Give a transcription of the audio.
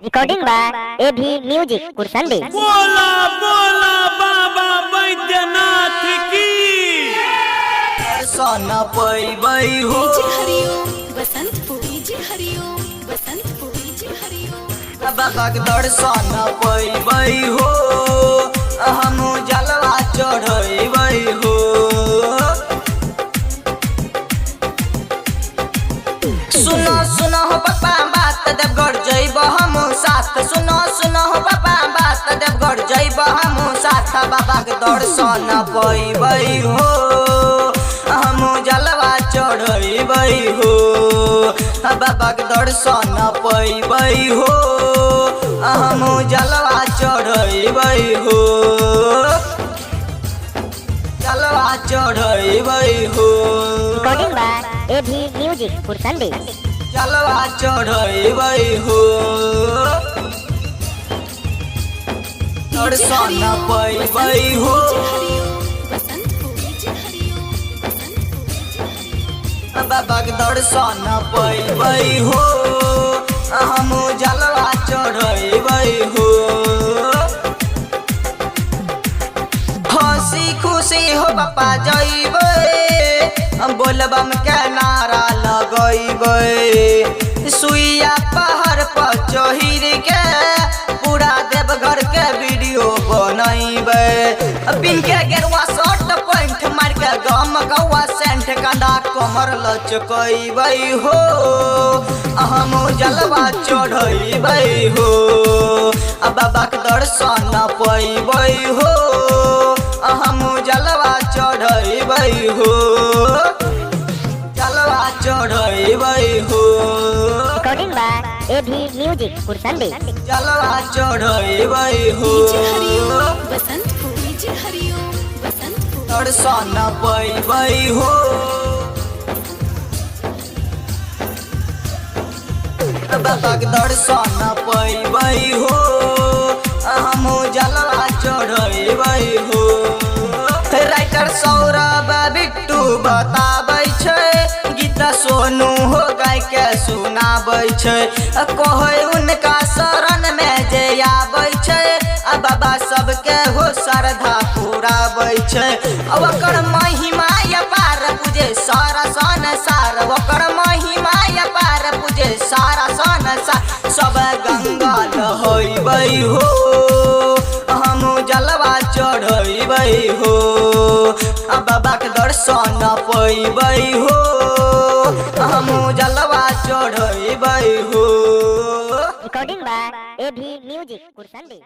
Recording by AV music कुरसंडी। बोला बोला बाबा बैद्यनाथ की। दर्शन पैबै हो बाबाक दर्शन पैबै हो हम जलवा चढ़बै हो। सुनो सुनो हो पापा बात देवघर जइब हम साथ। सुनो सुनो हो पापा बात देवघर जइब हम साथ। बाबाक दर्शन पैबै हो हम जलवा चढ़बै हो। बाबाक दर्शन पैबै हो हम जलवा चढ़बै हो। जलवा चढ़बै हो। रिकॉर्डिंग बाय एभी म्यूजिक कुरसंडी। जलवा चढ़बै हो। दर्शन पैबै हो बाबाक दर्शन पैबै हो हम जलवा चढ़बै हो। हंसी खुशी हो पापा जइबै बोलबम के नारा लगैबै। सुइया पहाड़ पर चढ़ के पूरा देवघर के वीडियो बनैबै। पिन के गेरुआ शर्ट पैंट मार के गम गौआ सेंट कंधा कमर लचकैबै हो हम जलवा चढ़बै हो। बाबाक दर्शन पैबै हो हम जलवा चढ़बै हो। जलवा चढ़बै हो। रिकॉर्डिंग बाय एभी म्यूजिक कुरसंडी। जलवा चढ़बै हो। दर्शन पैबै हो बाबाक दर्शन पैबै हो हम जलवा चढ़बै हो। राइटर सौरभ बिट्टू बताबै छै गीत सोनू हो गाय के सुनाबै छै। कहै उनका शरण में जे आबै छै बाबा सबके हो श्रद्धा पुराबै छै। ओकर महिमा अपार पूजे सारा संसार। ओकर महिमा अपार पूजे सारा संसार। सब गंगा नहैबै हो हम जलवा चढ़बै हो। बाबाक दर्शन पैबै हो हम जलवा चढ़बै हो। Recording by AV music कुरसंडी।